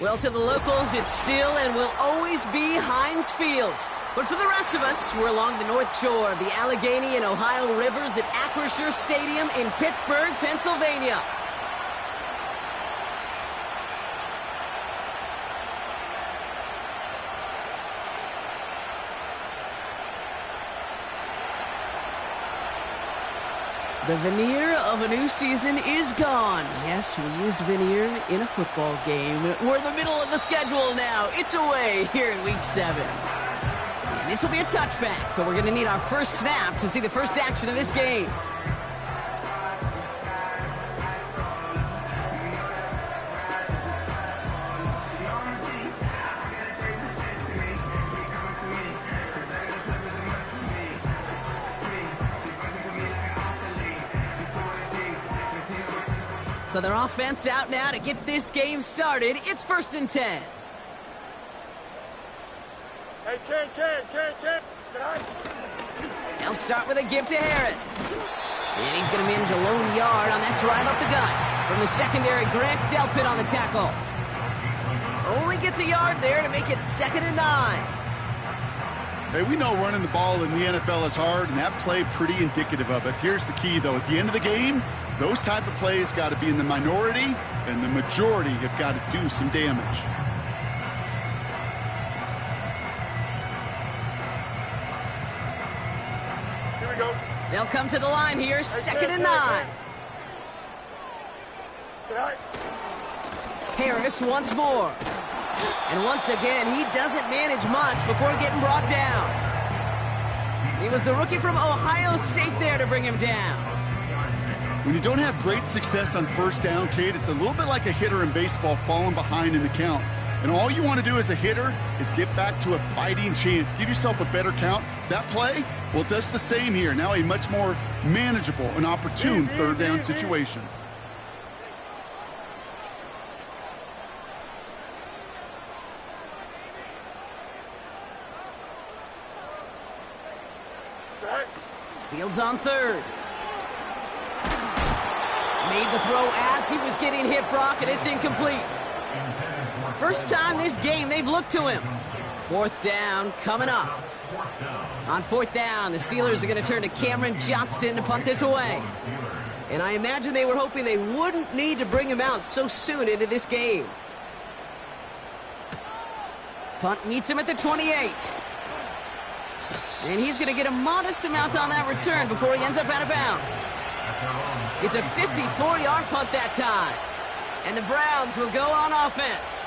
Well, to the locals, it's still and will always be Heinz Field. But for the rest of us, we're along the North Shore of the Allegheny and Ohio Rivers at Acrisure Stadium in Pittsburgh, Pennsylvania. The veneer of a new season is gone. Yes, we used veneer in a football game. We're in the middle of the schedule now. It's away here in Week 7. And this will be a touchback, so we're going to need our first snap to see the first action of this game. So their offense out now to get this game started. It's 1st and 10. Hey, Ken. They'll start with a give to Harris. And he's going to manage a lone yard on that drive up the gut. From the secondary, Grant Delpit on the tackle. Only gets a yard there to make it 2nd and 9. Hey, we know running the ball in the NFL is hard, and that play pretty indicative of it. Here's the key, though. At the end of the game, those type of plays got to be in the minority, and the majority have got to do some damage. Here we go. They'll come to the line here, 2nd and 9. Harris once more. And once again, he doesn't manage much before getting brought down. It was the rookie from Ohio State there to bring him down. When you don't have great success on first down, Kate, it's a little bit like a hitter in baseball falling behind in the count. And all you want to do as a hitter is get back to a fighting chance. Give yourself a better count. That play, well, it does the same here. Now a much more manageable and opportune third down situation. Fields on 3rd. Made the throw as he was getting hit, Brock, and it's incomplete. First time this game they've looked to him. 4th down coming up. On 4th down, the Steelers are going to turn to Cameron Johnston to punt this away. And I imagine they were hoping they wouldn't need to bring him out so soon into this game. Punt meets him at the 28. And he's going to get a modest amount on that return before he ends up out of bounds. It's a 54-yard punt that time. And the Browns will go on offense.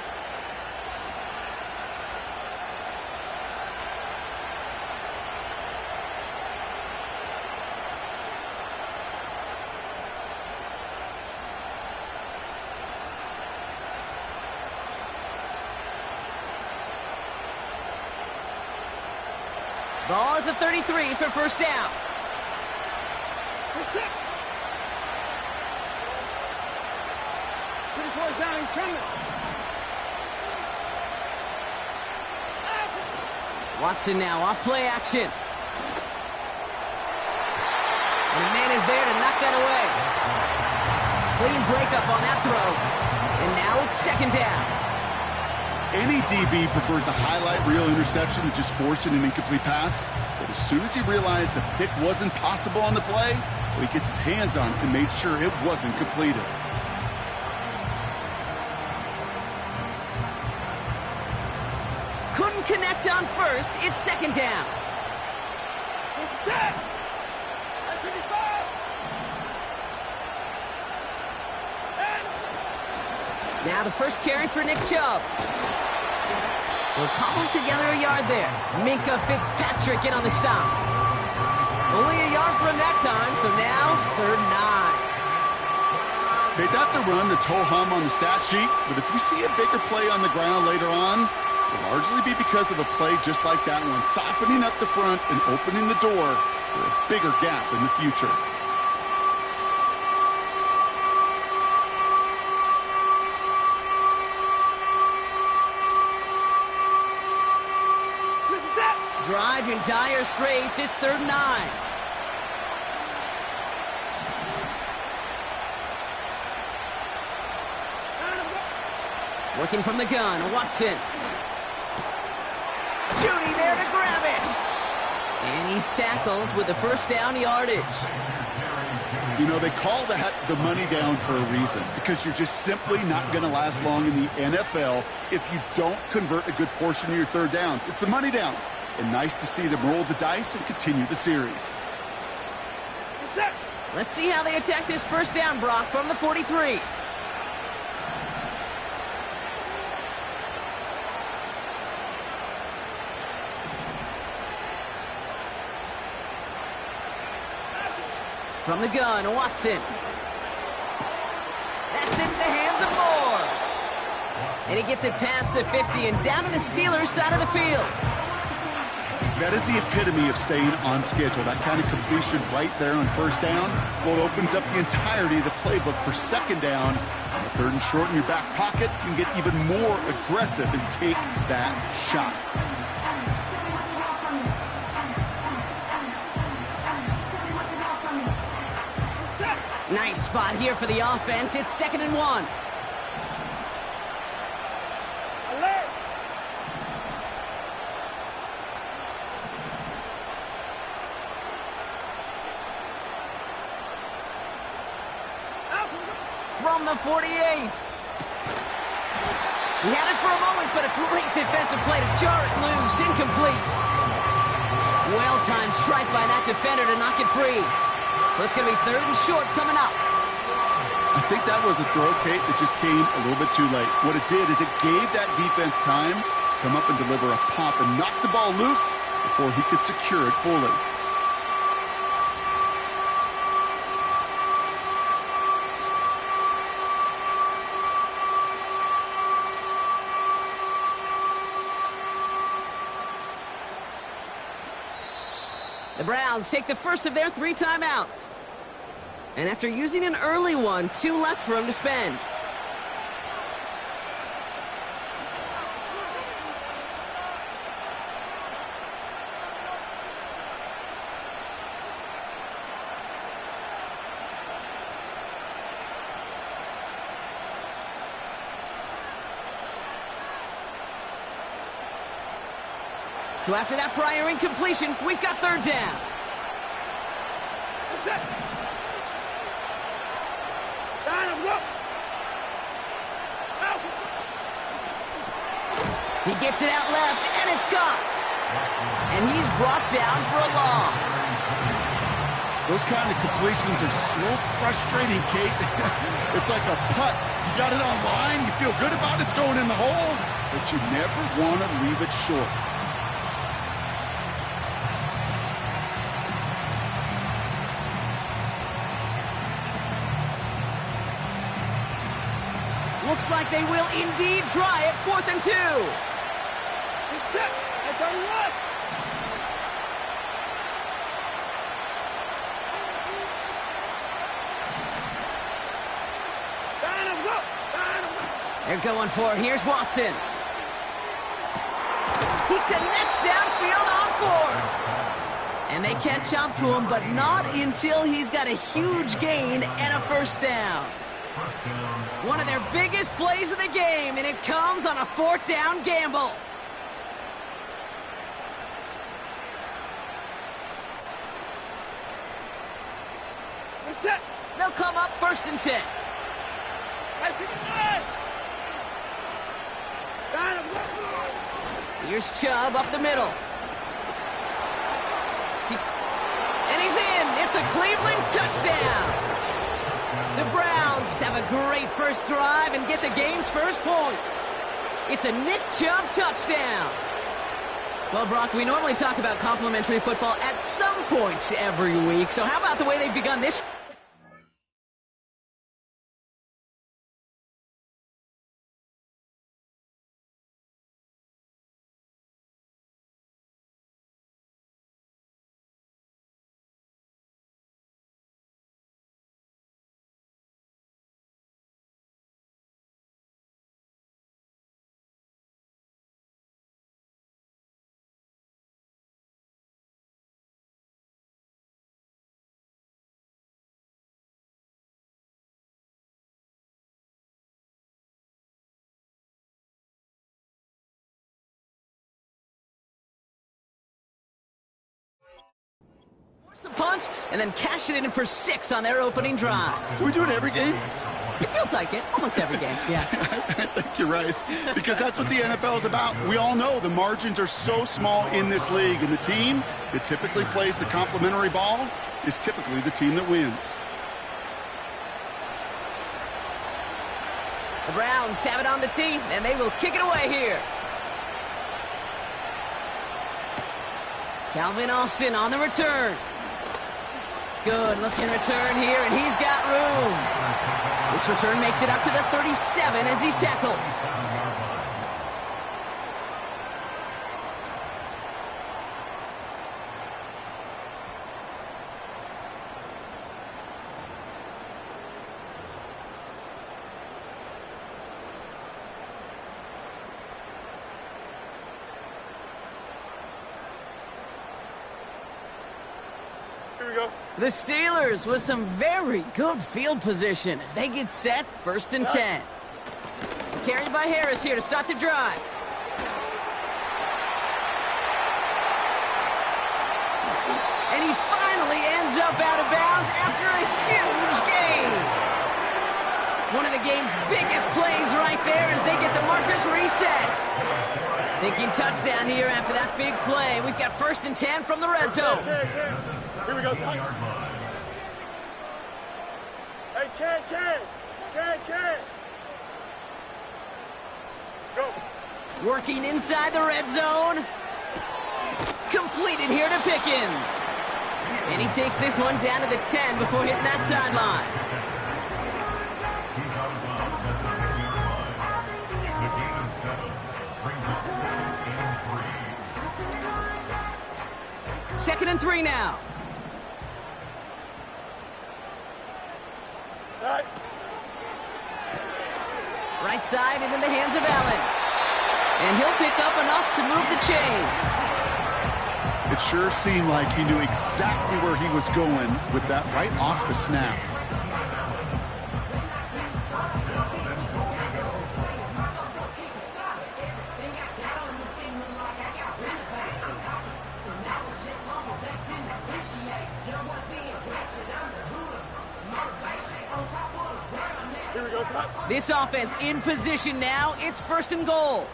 Ball at the 33 for first down. Watson now off play action. And the man is there to knock that away. Clean breakup on that throw. And now it's 2nd down. Any DB prefers a highlight reel interception to just forcing an incomplete pass. But as soon as he realized a pick wasn't possible on the play, well, he gets his hands on it and made sure it wasn't completed. Couldn't connect on first. It's 2nd down. Now the first carry for Nick Chubb. We'll cobble together a yard there. Minka Fitzpatrick in on the stop. Only a yard for him that time, so now 3rd and 9. Okay, that's a run that's ho-hum on the stat sheet, but if you see a bigger play on the ground later on, it'll largely be because of a play just like that one, softening up the front and opening the door for a bigger gap in the future. Drive in dire straits. It's 3rd and 9. Working from the gun, Watson. Judy there to grab it. And he's tackled with the 1st down yardage. You know, they call that the money down for a reason, because you're just simply not going to last long in the NFL if you don't convert a good portion of your 3rd downs. It's the money down. And nice to see them roll the dice and continue the series. Let's see how they attack this 1st down, Brock, from the 43. From the gun, Watson. That's in the hands of Moore. And he gets it past the 50 and down to the Steelers' side of the field. That is the epitome of staying on schedule. That kind of completion right there on 1st down, well, it opens up the entirety of the playbook for 2nd down. On the 3rd and short in your back pocket, you can get even more aggressive and take that shot. Nice spot here for the offense. It's 2nd and 1. From the 48. He had it for a moment, but a great defensive play to jar it loose. Incomplete. Well-timed strike by that defender to knock it free. So it's going to be 3rd and short coming up. I think that was a throw, Kate, that just came a little bit too late. What it did is it gave that defense time to come up and deliver a pop and knock the ball loose before he could secure it fully. The Browns take the first of their 3 timeouts. And after using an early one, 2 left for him to spend. So after that prior incompletion, we've got 3rd down. He gets it out left, and it's caught. And he's brought down for a loss. Those kind of completions are so frustrating, Kate. It's like a putt. You got it on line, you feel good about it's going in the hole, but you never want to leave it short. Looks like they will indeed try it. 4th and 2. They're going for it. Here's Watson. He connects downfield on 4th. And they catch up to him, but not until he's got a huge gain and a 1st down. One of their biggest plays of the game, and it comes on a 4th down gamble. They'll come up 1st and 10. Here's Chubb up the middle. And he's in. It's a Cleveland touchdown. The Browns have a great first drive and get the game's first points. It's a Nick Chubb touchdown. Well, Brock, we normally talk about complimentary football at some points every week. So how about the way they've begun this punt and then cash it in for 6 on their opening drive. Do we do it every game? It feels like it. Almost every game, yeah. I think you're right, because that's what the NFL is about. We all know the margins are so small in this league, and the team that typically plays the complimentary ball is typically the team that wins. The Browns have it on the tee, and they will kick it away here. Calvin Austin on the return. Good looking return here, and he's got room. This return makes it up to the 37 as he's tackled. Here we go. The Steelers with some very good field position as they get set, 1st and 10. Carried by Harris here to start the drive. And he finally ends up out of bounds after a huge gain. One of the game's biggest plays right there as they get the markers reset. Thinking touchdown here after that big play. We've got 1st and 10 from the red zone. Here we go, son. Hey, Ken. Go. Working inside the red zone. Completed here to Pickens. And he takes this one down to the 10 before hitting that sideline. Second and 3 now. Right side into the hands of Allen. And he'll pick up enough to move the chains. It sure seemed like he knew exactly where he was going with that right off the snap. Here we go, son. This offense in position now. It's 1st and goal.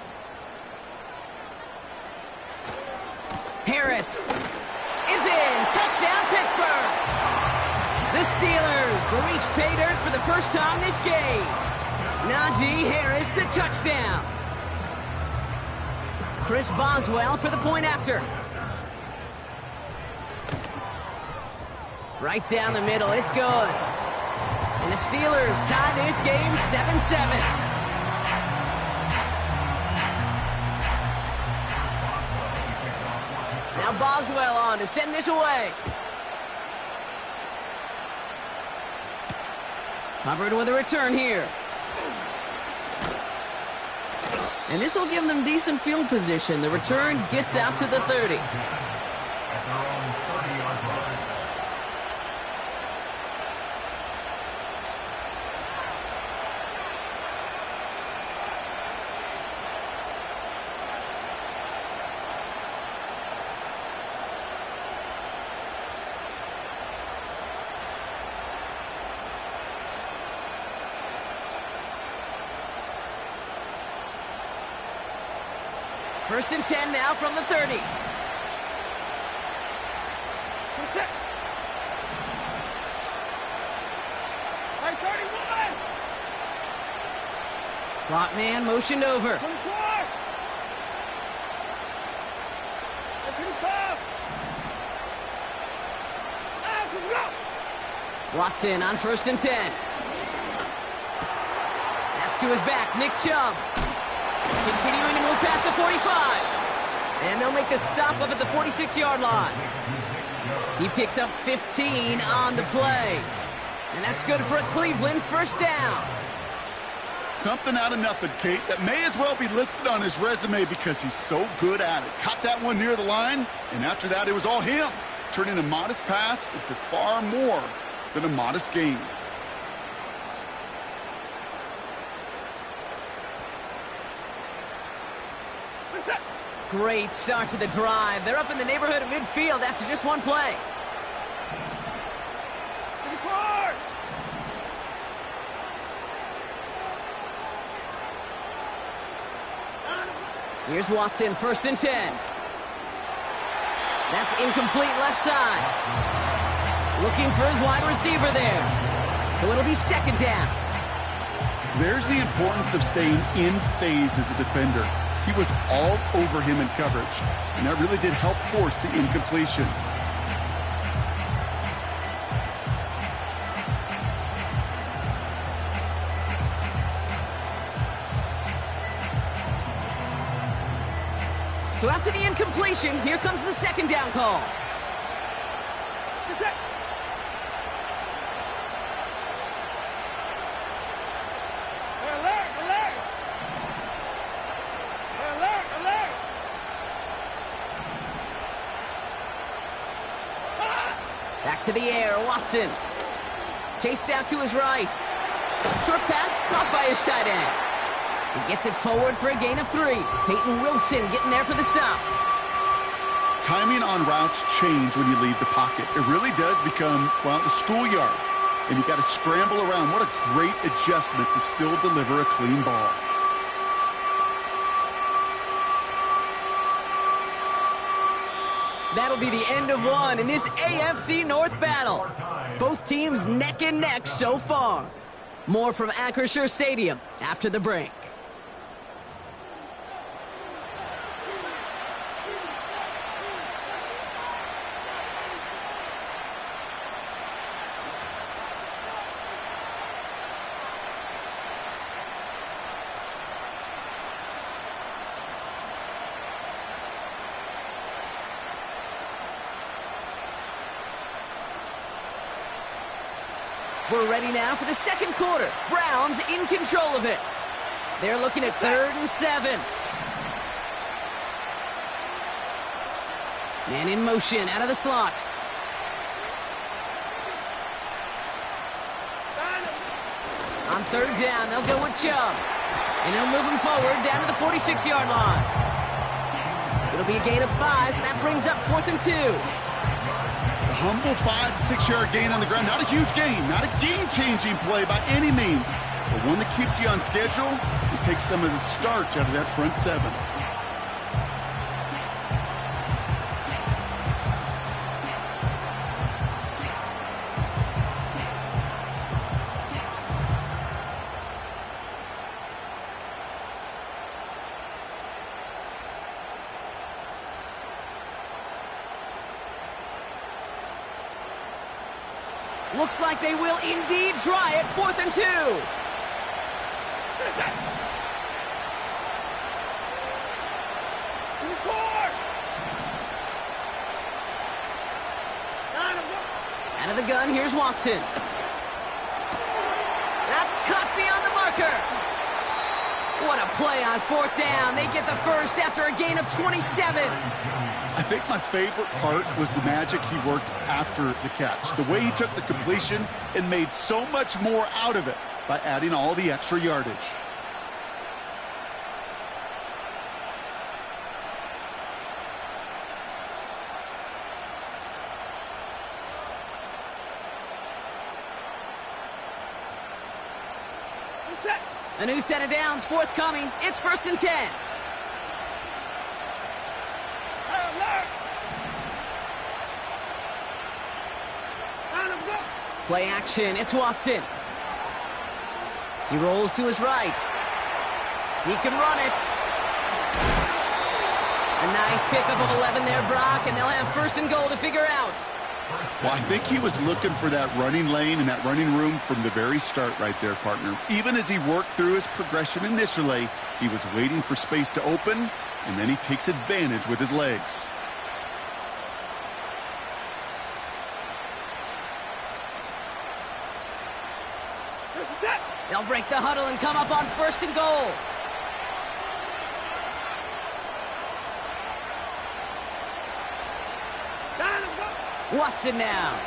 Harris is in. Touchdown, Pittsburgh. The Steelers reach pay dirt for the first time this game. Najee Harris, the touchdown. Chris Boswell for the point after. Right down the middle. It's good. And the Steelers tie this game 7-7. Now Boswell on to send this away. Hubbard with a return here. And this will give them decent field position. The return gets out to the 30. First and 10 now from the 30. Hey, 31! Slot man motioned over. 24! Hey, 25! Watson on 1st and 10. That's to his back, Nick Chubb. Continuing to move past the 45. And they'll make the stop up at the 46-yard line. He picks up 15 on the play. And that's good for a Cleveland 1st down. Something out of nothing, Kate, that may as well be listed on his resume because he's so good at it. Caught that one near the line, and after that, it was all him. Turning a modest pass into far more than a modest gain. Great start to the drive. They're up in the neighborhood of midfield after just one play. Here's Watson, 1st and 10. That's incomplete left side. Looking for his wide receiver there. So it'll be 2nd down. There's the importance of staying in phase as a defender. He was all over him in coverage, and that really did help force the incompletion. So after the incompletion, here comes the 2nd down call. Back to the air, Watson. Chased out to his right. Short pass caught by his tight end. He gets it forward for a gain of 3. Peyton Wilson getting there for the stop. Timing on routes change when you leave the pocket. It really does become, well, the schoolyard. And you got to scramble around. What a great adjustment to still deliver a clean ball. That'll be the end of one in this AFC North battle. Both teams neck and neck so far. More from Acrisure Stadium after the break. We're ready now for the 2nd quarter. Browns in control of it. They're looking at 3rd and 7. Man in motion out of the slot. On 3rd down, they'll go with Chubb. And he'll move him forward down to the 46-yard line. It'll be a gain of 5, so that brings up 4th and 2. Humble 5-6-yard gain on the ground. Not a huge gain, not a game-changing play by any means, but one that keeps you on schedule and takes some of the starch out of that front 7. Looks like they will indeed try it. 4th and 2. Out of the gun, here's Watson. That's caught beyond the marker. What a play on 4th down. They get the first after a gain of 27. I think my favorite part was the magic he worked after the catch. The way he took the completion and made so much more out of it by adding all the extra yardage. A new set of downs forthcoming. It's 1st and 10. Play action. It's Watson. He rolls to his right. He can run it. A nice pickup of 11 there, Brock, and they'll have 1st and goal to figure out. Well, I think he was looking for that running lane and that running room from the very start right there, partner. Even as he worked through his progression initially, he was waiting for space to open, and then he takes advantage with his legs. They'll break the huddle and come up on 1st and goal. Watson now.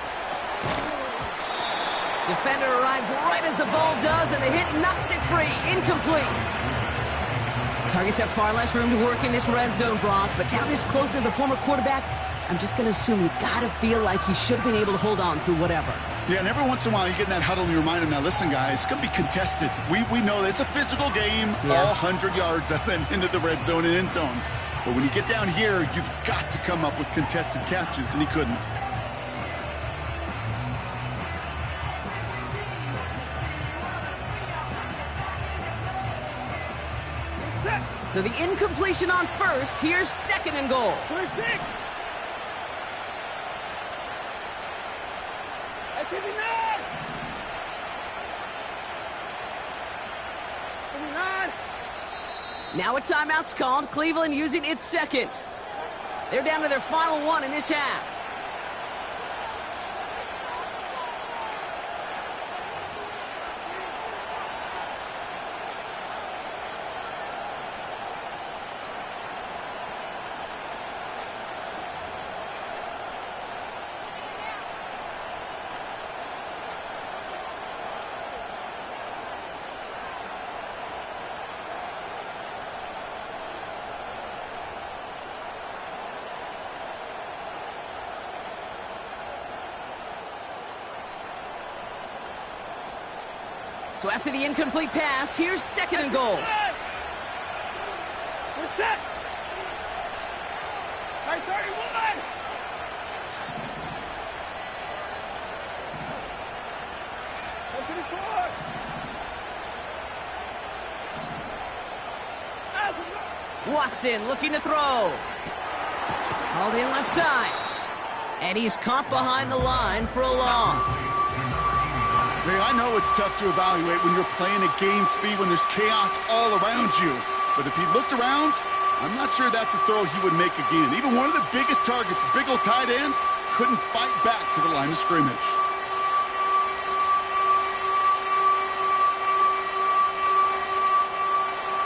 Defender arrives right as the ball does, and the hit knocks it free. Incomplete. Targets have far less room to work in this red zone, Brock, but down this close as a former quarterback, I'm just going to assume you got to feel like he should have been able to hold on through whatever. Yeah, and every once in a while you get in that huddle and you remind them, now listen, guys, it's going to be contested. We know this. It's a physical game, all 100 yards up and into the red zone and end zone. But when you get down here, you've got to come up with contested catches, and he couldn't. So the incompletion on first. Here's second and goal. 26. At 59. 59. Now a timeout's called. Cleveland using its second. They're down to their final one in this half. So after the incomplete pass, here's second and goal. We're set. Right, 31. Right, 54. Watson looking to throw. Hauled in left side. And he's caught behind the line for a loss. Hey, I know it's tough to evaluate when you're playing at game speed, when there's chaos all around you. But if he looked around, I'm not sure that's a throw he would make again. Even one of the biggest targets, big old tight end, couldn't fight back to the line of scrimmage.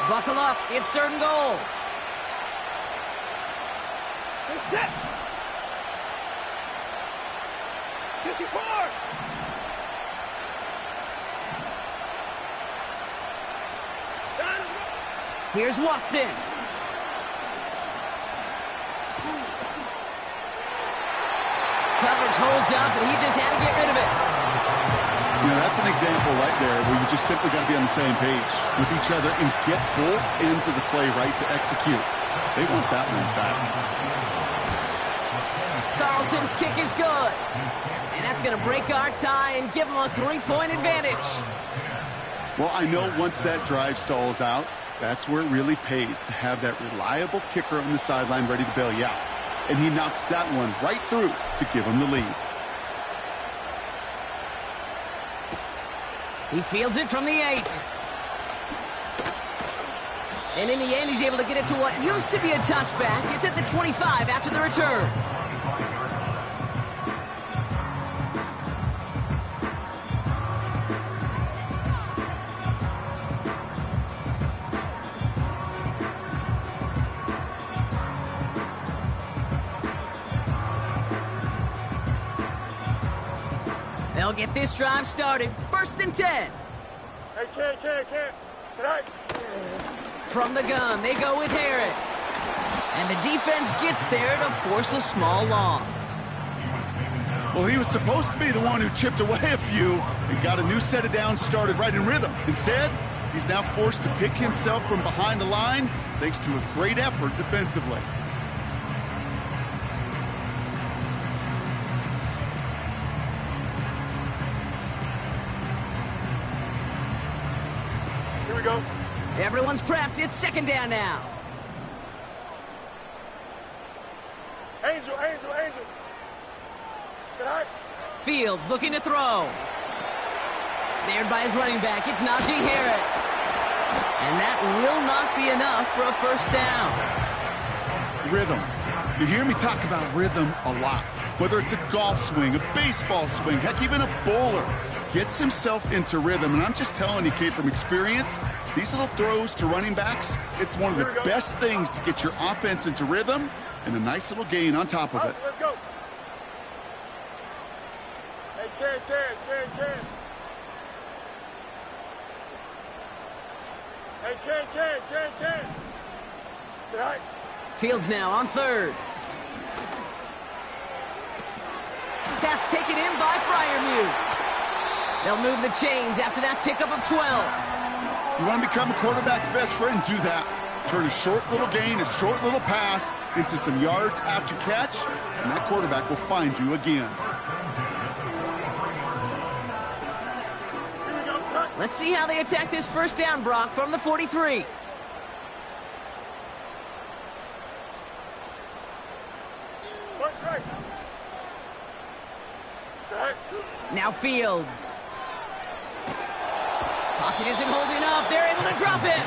Buckle up. It's third and goal. We're set. 54. Here's Watson. Coverage holds up, and he just had to get rid of it. You know, that's an example right there where you just simply got to be on the same page with each other and get both ends of the play right to execute. They want that one back. Carlson's kick is good. And that's going to break our tie and give them a 3-point advantage. Well, I know once that drive stalls out, that's where it really pays to have that reliable kicker on the sideline ready to bail you out. And he knocks that one right through to give him the lead. He fields it from the 8. And in the end, he's able to get it to what used to be a touchback. It's at the 25 after the return. They'll get this drive started. First and 10. Hey, can't. Tonight. From the gun, they go with Harris. And the defense gets there to force a small loss. Well, he was supposed to be the one who chipped away a few and got a new set of downs started right in rhythm. Instead, he's now forced to pick himself from behind the line thanks to a great effort defensively. Here we go. Everyone's prepped. It's second down now. Angel. Tonight. Fields looking to throw. Snared by his running back. It's Najee Harris. And that will not be enough for a first down. Rhythm. You hear me talk about rhythm a lot. Whether it's a golf swing, a baseball swing, heck, even a bowler gets himself into rhythm. And I'm just telling you, Kate, from experience, these little throws to running backs, it's one of the best things to get your offense into rhythm and a nice little gain on top of it. Let's go. Hey, can. Hey, can. Tonight. Fields now on third. Pass taken in by Freiermuth. They'll move the chains after that pickup of 12. You want to become a quarterback's best friend? Do that. Turn a short little gain, a short little pass into some yards after catch, and that quarterback will find you again. Let's see how they attack this first down, Brock, from the 43. Now Fields. Pocket isn't holding up. They're able to drop it.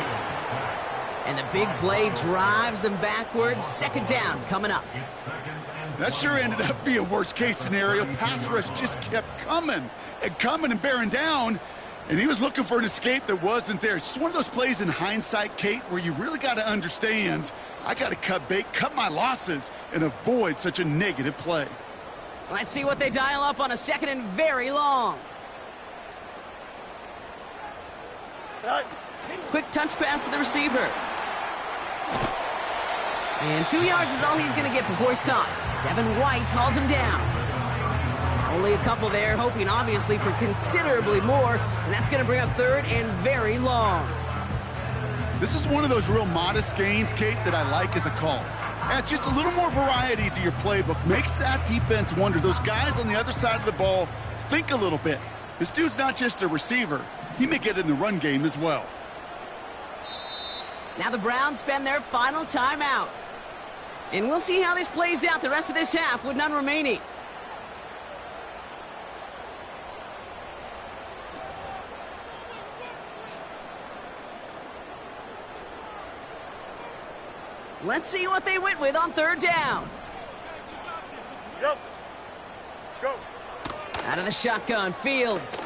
And the big play drives them backwards. Second down coming up. That sure ended up being a worst-case scenario. Pass rush just kept coming and bearing down. And he was looking for an escape that wasn't there. It's just one of those plays in hindsight, Kate, where you really got to understand, I got to cut bait, cut my losses, and avoid such a negative play. Let's see what they dial up on a second and very long. Quick touch pass to the receiver. And 2 yards is all he's going to get before he's caught. Devin White hauls him down. Only a couple there, hoping obviously for considerably more, and that's going to bring up third and very long. This is one of those real modest gains, Kate, that I like as a call. And it's just a little more variety to your playbook. Makes that defense wonder. Those guys on the other side of the ball think a little bit. This dude's not just a receiver. He may get in the run game as well. Now the Browns spend their final timeout. And we'll see how this plays out the rest of this half with none remaining. Let's see what they went with on third down. Go. Out of the shotgun, Fields.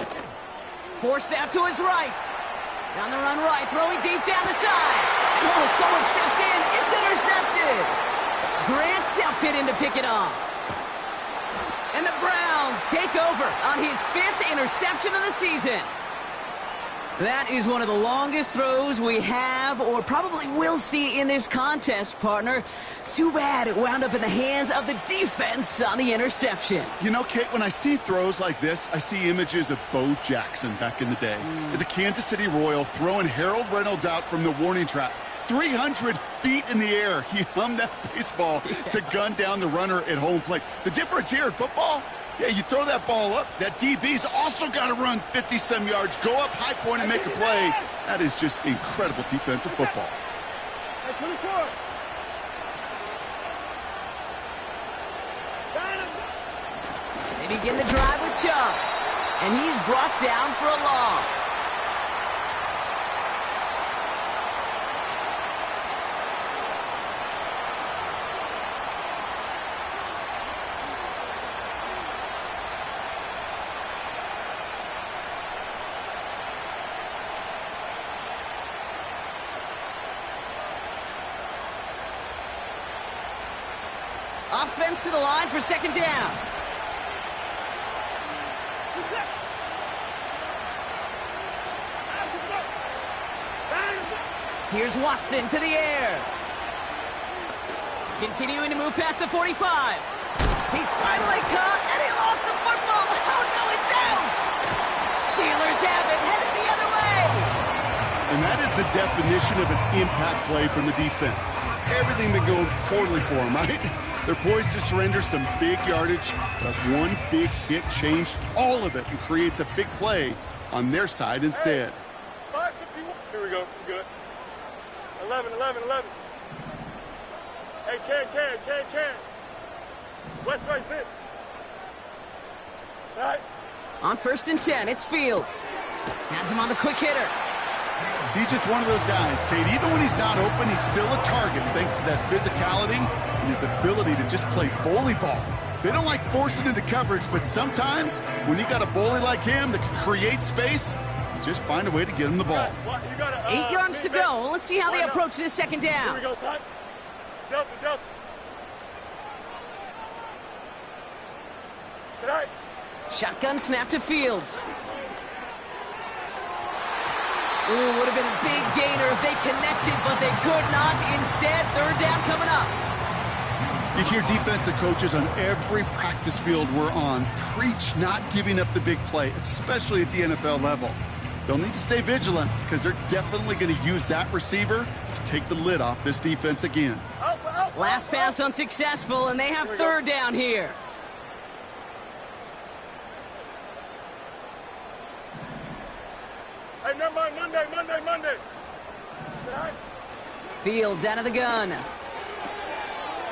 Forced out to his right. Down the run right, throwing deep down the side. Oh, someone stepped in. It's intercepted. Grant Delpit in to pick it off. And the Browns take over on his 5th interception of the season. That is one of the longest throws we have or probably will see in this contest, partner. It's too bad it wound up in the hands of the defense on the interception. You know, Kate, when I see throws like this, I see images of Bo Jackson back in the day. As a Kansas City Royal throwing Harold Reynolds out from the warning track. 300 feet in the air, he hummed that baseball to gun down the runner at home plate. The difference here in football, yeah, you throw that ball up, that DB's also got to run 50-some yards, go up high point and make a play. That is just incredible defensive football. They begin the drive with Chubb, and he's brought down for a loss. Offense to the line for second down. Here's Watson to the air. Continuing to move past the 45. He's finally caught, and he lost the football. Oh, no, it's out. Steelers have it, headed the other way. And that is the definition of an impact play from the defense. Everything been going poorly for them, right? They're poised to surrender some big yardage, but one big hit changed all of it and creates a big play on their side instead. Hey, 5:51. Here we go. Good. 11. Hey, can. West right fit. All right. On 1st and 10, it's Fields. Has him on the quick hitter. He's just one of those guys, Kate. Even when he's not open, he's still a target thanks to that physicality and his ability to just play bully ball. They don't like forcing into coverage, but sometimes when you got a bully like him that can create space, just find a way to get him the ball. 8 yards to go. Let's see how they approach this second down. Here we go, son. Delta. Tonight. Shotgun snap to Fields. Ooh, would have been a big gainer if they connected, but they could not. Instead, third down coming up. You hear defensive coaches on every practice field we're on preach not giving up the big play, especially at the NFL level. They'll need to stay vigilant because they're definitely going to use that receiver to take the lid off this defense again. Last pass unsuccessful, and they have third down here. Hey, never mind. Monday. Fields out of the gun.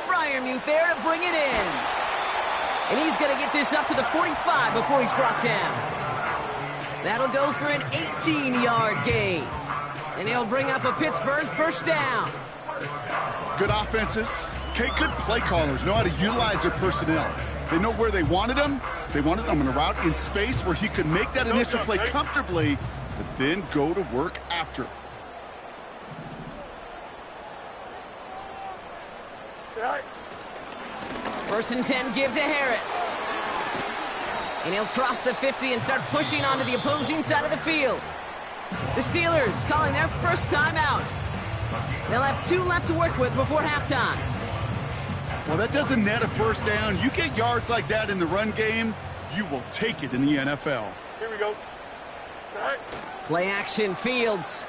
Fryermuth there to bring it in. And he's going to get this up to the 45 before he's brought down. That'll go for an 18-yard gain. And he'll bring up a Pittsburgh first down. Good offenses. Okay, good play callers know how to utilize their personnel. They know where they wanted him. They wanted him on a route in space where he could make that initial play comfortably, but then go to work after. First and 10, give to Harris. And he'll cross the 50 and start pushing onto the opposing side of the field. The Steelers calling their first timeout. They'll have 2 left to work with before halftime. Well, that doesn't net a first down. You get yards like that in the run game, you will take it in the NFL. Here we go. Play action, Fields.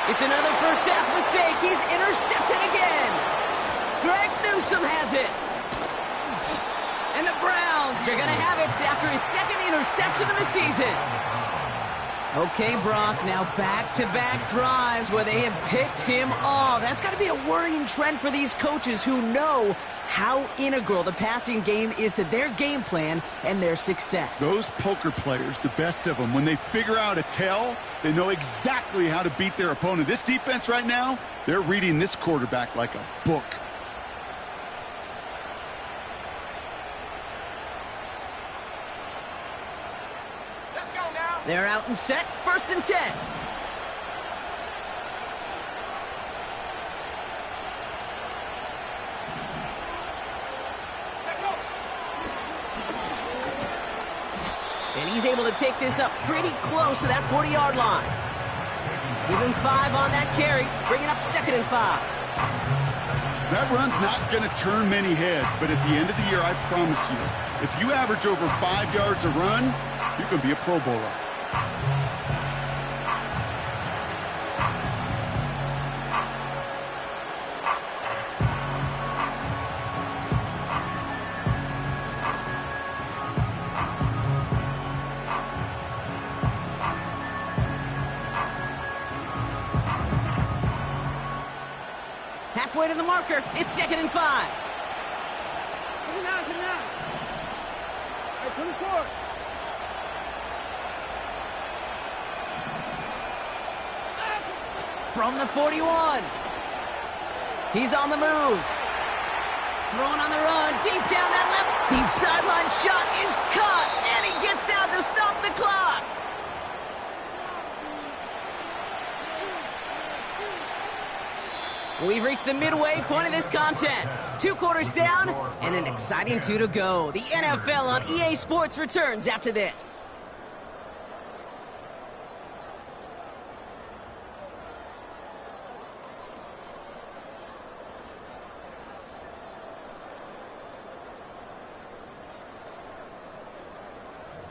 It's another first half mistake. He's intercepted again. Greg Newsome has it. And the Browns are going to have it after his second interception of the season. Okay, Brock, now back-to-back drives where they have picked him off. That's got to be a worrying trend for these coaches who know how integral the passing game is to their game plan and their success. Those poker players, the best of them, when they figure out a tell, they know exactly how to beat their opponent. This defense right now, they're reading this quarterback like a book. They're out and set, first and 10. And he's able to take this up pretty close to that 40-yard line. Give him 5 on that carry, bringing up second and 5. That run's not going to turn many heads, but at the end of the year, I promise you, if you average over 5 yards a run, you're going to be a Pro Bowler. Halfway to the marker, it's second and 5. Come down. Hey, 24. From the 41. He's on the move. Throwing on the run, deep down that left. Deep sideline shot is caught, and he gets out to stop the clock. We've reached the midway point of this contest. 2 quarters down, and an exciting 2 to go. The NFL on EA Sports returns after this.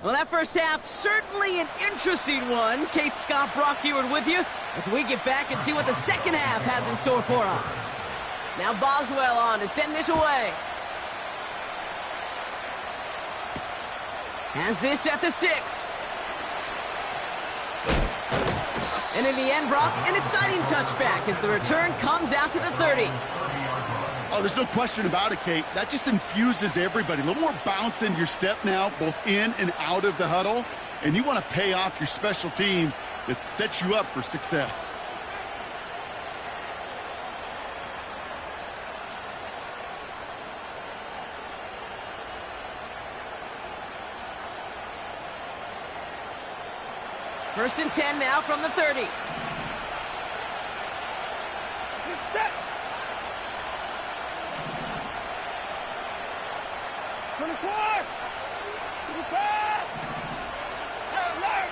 Well, that first half, certainly an interesting one. Kate, Scott, Brock Heward with you as we get back and see what the second half has in store for us. Now Boswell on to send this away. Has this at the 6. And in the end, Brock, an exciting touchback as the return comes out to the 30. Oh, there's no question about it, Kate. That just infuses everybody. A little more bounce in your step now, both in and out of the huddle. And you want to pay off your special teams that sets you up for success. First and 10 now from the 30. He's set. 24. 25. Alert.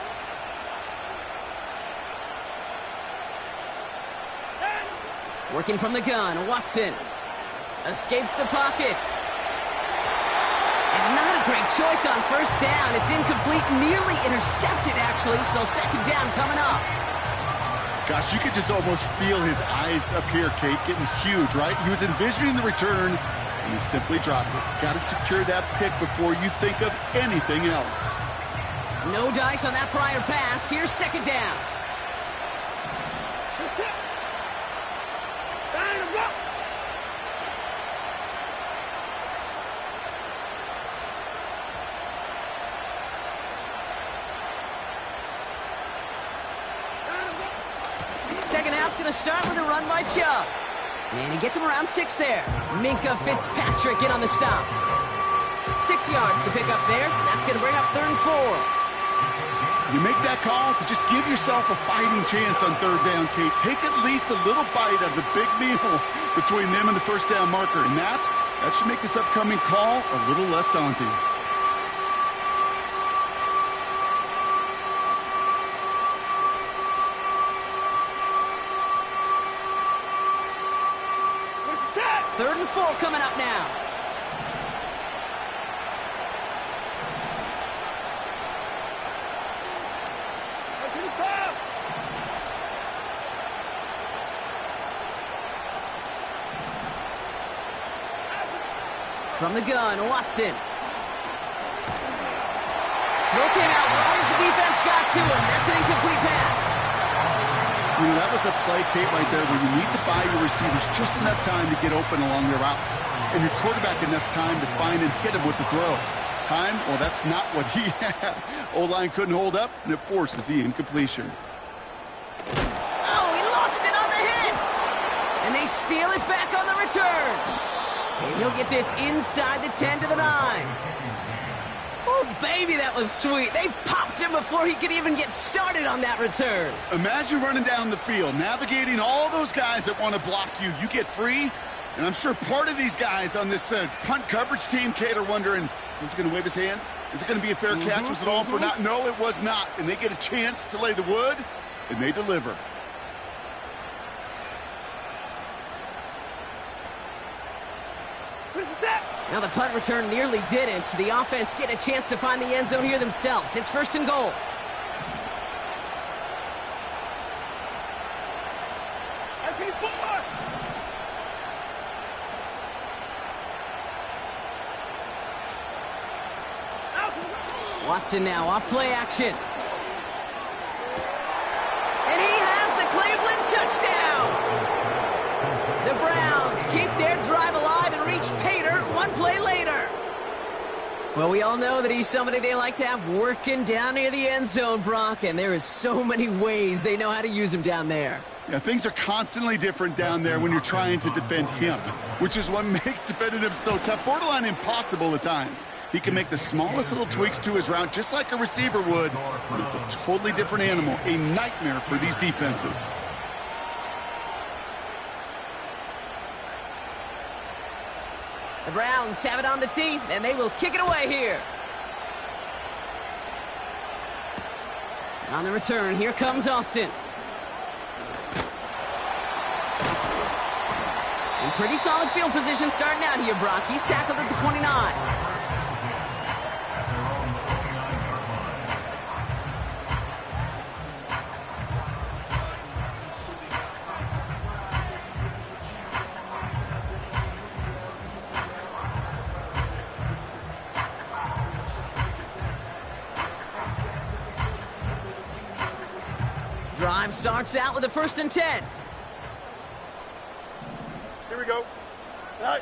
10. Working from the gun, Watson escapes the pocket. And not a great choice on first down. It's incomplete, nearly intercepted, actually, so second down coming up. Gosh, you could just almost feel his eyes up here, Kate, getting huge, right? He was envisioning the return, and he simply dropped it. Got to secure that pick before you think of anything else. No dice on that prior pass. Here's second down. Second half's going to start with a run by Chubb. And he gets him around 6 there. Minka Fitzpatrick in on the stop. 6 yards to pick up there. That's going to bring up 3rd and 4. You make that call to just give yourself a fighting chance on 3rd down, Kate. Take at least a little bite of the big meal between them and the first down marker. And that should make this upcoming call a little less daunting. Third and 4 coming up now. From the gun, Watson. Throw came out right as the defense got to him. That's an incomplete pass. You know, that was a play, Kate, right there where you need to buy your receivers just enough time to get open along their routes. And your quarterback enough time to find and hit him with the throw. Time, well, that's not what he had. O-line couldn't hold up, and it forces the incompletion. Oh, he lost it on the hit! And they steal it back on the return. And he'll get this inside the 10 to the 9. Oh, baby, that was sweet. They popped him before he could even get started on that return. Imagine running down the field, navigating all those guys that want to block you. You get free, and I'm sure part of these guys on this punt coverage team, Kate, are wondering, is he going to wave his hand? Is it going to be a fair catch? Was it all for naught? No, it was not. And they get a chance to lay the wood, and they deliver. Now the punt return nearly didn't. The offense get a chance to find the end zone here themselves. It's 1st and goal. Watson now off play action. And he has the Cleveland touchdown. The Browns keep their drive alive and reach Pater 1 play later. Well, we all know that he's somebody they like to have working down near the end zone, Brock, and there is so many ways they know how to use him down there. Yeah, things are constantly different down there when you're trying to defend him, which is what makes defending him so tough, borderline impossible at times. He can make the smallest little tweaks to his route just like a receiver would, but it's a totally different animal, a nightmare for these defenses. The Browns have it on the tee, and they will kick it away here. On the return, here comes Austin. In pretty solid field position starting out here, Brock. He's tackled at the 29. Drive starts out with a 1st and 10. Here we go. All right.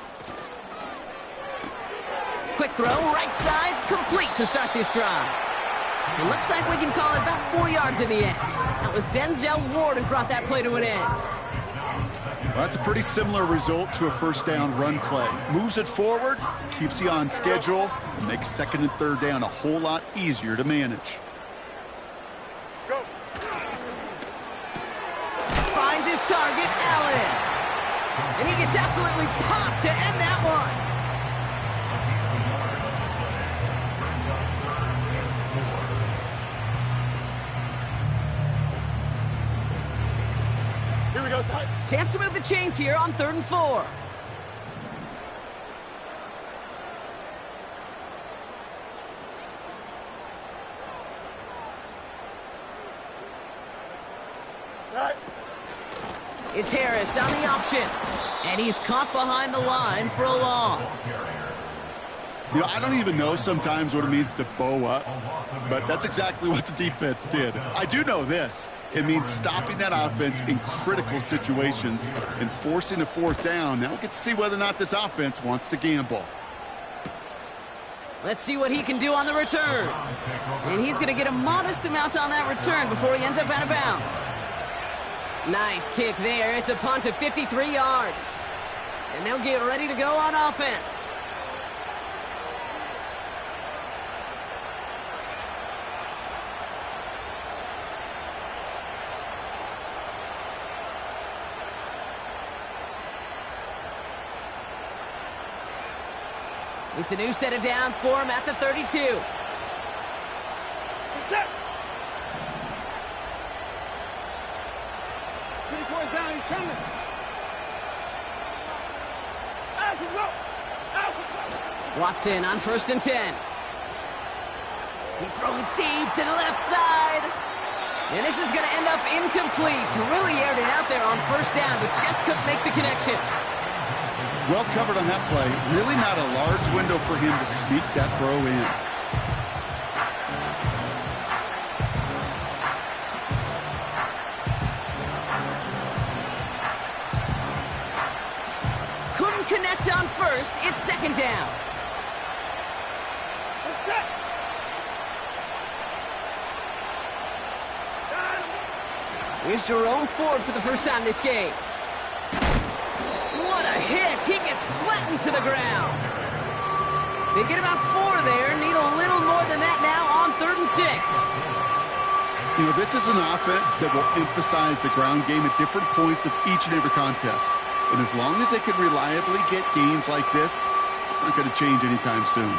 Quick throw, right side, complete to start this drive. It looks like we can call it about 4 yards in the end. That was Denzel Ward who brought that play to an end. Well, that's a pretty similar result to a 1st down run play. Moves it forward, keeps you on schedule, and makes 2nd and 3rd down a whole lot easier to manage. Go. Finds his target, Allen. And he gets absolutely popped to end that one. Here we go, side. Chance to move the chains here on 3rd and 4. Right. It's Harris on the option. And he's caught behind the line for a loss. You know, I don't even know sometimes what it means to bow up, but that's exactly what the defense did. I do know this. It means stopping that offense in critical situations and forcing a 4th down. Now we get to see whether or not this offense wants to gamble. Let's see what he can do on the return. And he's going to get a modest amount on that return before he ends up out of bounds. Nice kick there. It's a punt of 53 yards. And they'll get ready to go on offense. It's a new set of downs for him at the 32. Set. 3 points down, he's coming. Out to go. Out to go. Watson on 1st and 10. He's throwing deep to the left side. And this is going to end up incomplete. Really aired it out there on 1st down, but just couldn't make the connection. Well covered on that play. Really not a large window for him to sneak that throw in. Couldn't connect on 1st. It's 2nd down. Set. Here's Jerome Ford for the first time this game. What a hit! He gets flattened to the ground. They get about 4 there. Need a little more than that now on 3rd and 6. You know, this is an offense that will emphasize the ground game at different points of each and every contest. And as long as they can reliably get gains like this, it's not going to change anytime soon.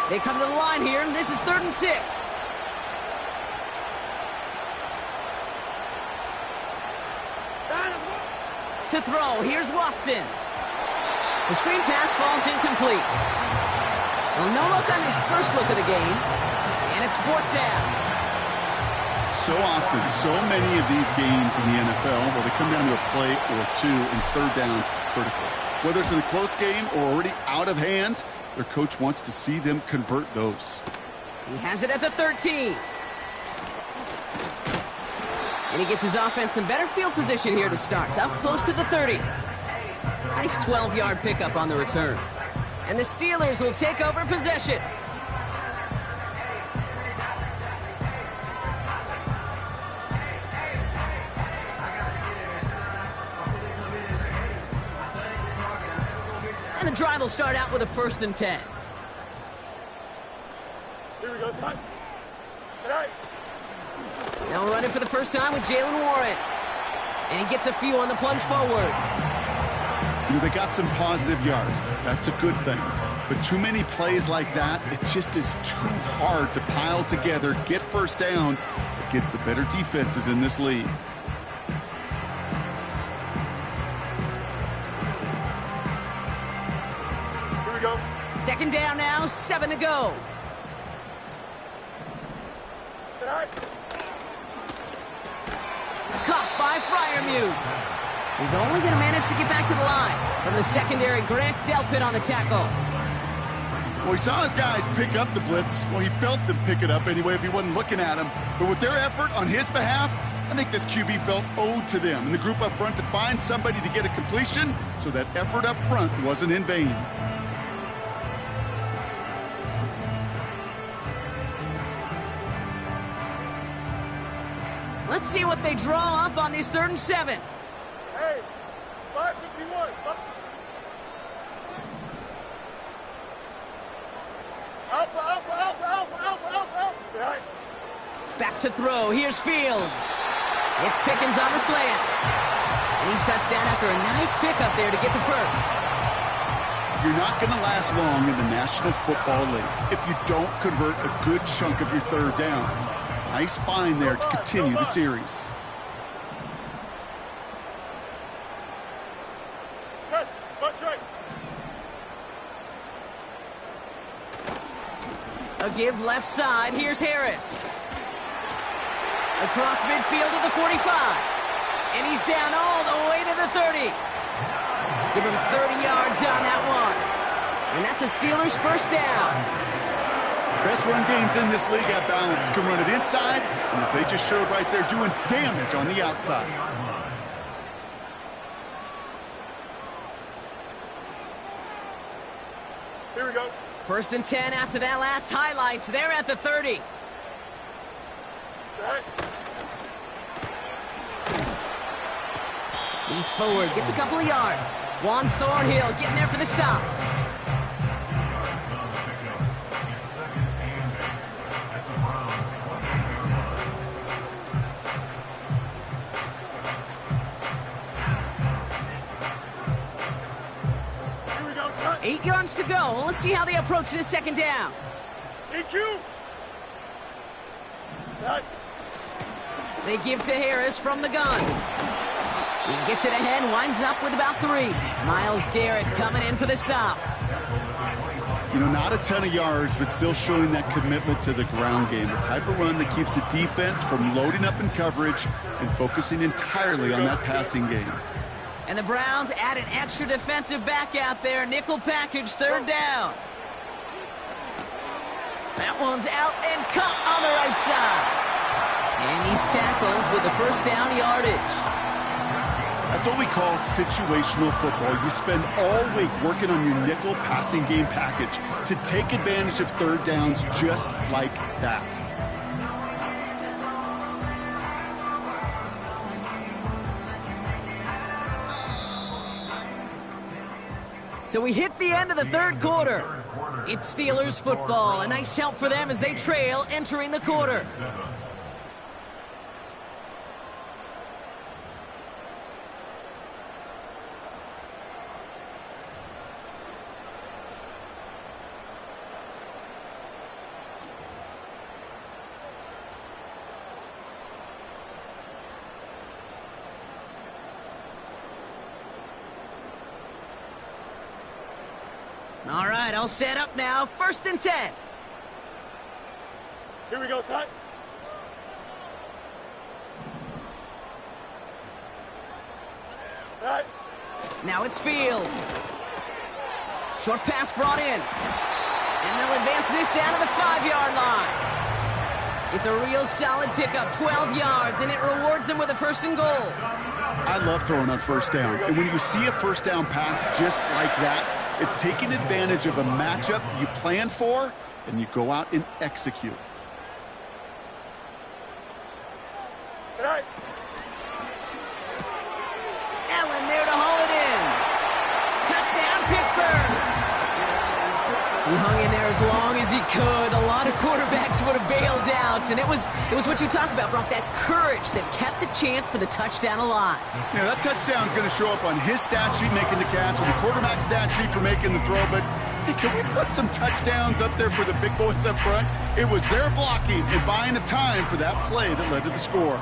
They come to the line here, and this is 3rd and 6. To throw, here's Watson. The screen pass falls incomplete. Well, no look on his first look of the game, and it's 4th down. So often, so many of these games in the NFL where they come down to a play or 2 and 3rd downs critical. Whether it's in a close game or already out of hand, their coach wants to see them convert those. He has it at the 13. And he gets his offense in better field position here to start. Up close to the 30. Nice 12-yard pickup on the return. And the Steelers will take over possession. And the drive will start out with a 1st and 10. Here we go, side. Right. Now running for the first time with Jalen Warren. And he gets a few on the plunge forward. You know, they got some positive yards. That's a good thing. But too many plays like that, it just is too hard to pile together, get 1st downs against the better defenses in this league. Here we go. 2nd down now, 7 to go. Set high. Caught by Freiermuth. He's only going to manage to get back to the line. From the secondary, Grant Delpit on the tackle. Well, he saw his guys pick up the blitz. Well, he felt them pick it up anyway if he wasn't looking at him. But with their effort on his behalf, I think this QB felt owed to them and the group up front to find somebody to get a completion so that effort up front wasn't in vain. Let's see what they draw up on this 3rd and 7. Hey, 551. Alpha, alpha, alpha, alpha, alpha, alpha, alpha. Right. Back to throw. Here's Fields. It's Pickens on the slant. And he's touchdown after a nice pickup there to get the 1st. You're not going to last long in the National Football League if you don't convert a good chunk of your 3rd downs. Nice find there to continue the series. Press, punch right. A give left side. Here's Harris. Across midfield to the 45. And he's down all the way to the 30. Give him 30 yards on that one. And that's a Steelers first down. Best run games in this league at balance. Can run it inside, and as they just showed right there, doing damage on the outside. Here we go. 1st and 10 after that last highlights. They're at the 30. Right. He's forward, gets a couple of yards. Juan Thornhill getting there for the stop. Here we go, son. 8 yards to go. Well, let's see how they approach this second down. EQ. Right. They give to Harris from the gun. He gets it ahead, winds up with about 3. Myles Garrett coming in for the stop. You know, not a ton of yards, but still showing that commitment to the ground game. The type of run that keeps the defense from loading up in coverage and focusing entirely on that passing game. And the Browns add an extra defensive back out there. Nickel package, 3rd down. That one's out and cut on the right side. And he's tackled with the first down yardage. That's what we call situational football. You spend all week working on your nickel passing game package to take advantage of 3rd downs just like that. So we hit the end of the 3rd quarter. It's Steelers football. A nice help for them as they trail entering the quarter. All right, all set up now. 1st and 10. Here we go, son. Right. Now it's Fields. Short pass brought in. And they'll advance this down to the 5-yard line. It's a real solid pickup, 12 yards, and it rewards them with a 1st and goal. I love throwing on 1st down. And when you see a 1st down pass just like that, it's taking advantage of a matchup you plan for, and you go out and execute. Right. Allen there to haul it in. Touchdown, Pittsburgh. He hung in there as long as he could. A lot of quarterbacks would have bailed out, and it was what you talk about, Brock, that courage that kept the chance for the touchdown alive. Yeah, that touchdown's going to show up on his stat sheet making the catch, or the quarterback stat sheet for making the throw, but hey, can we put some touchdowns up there for the big boys up front? It was their blocking and buying of time for that play that led to the score.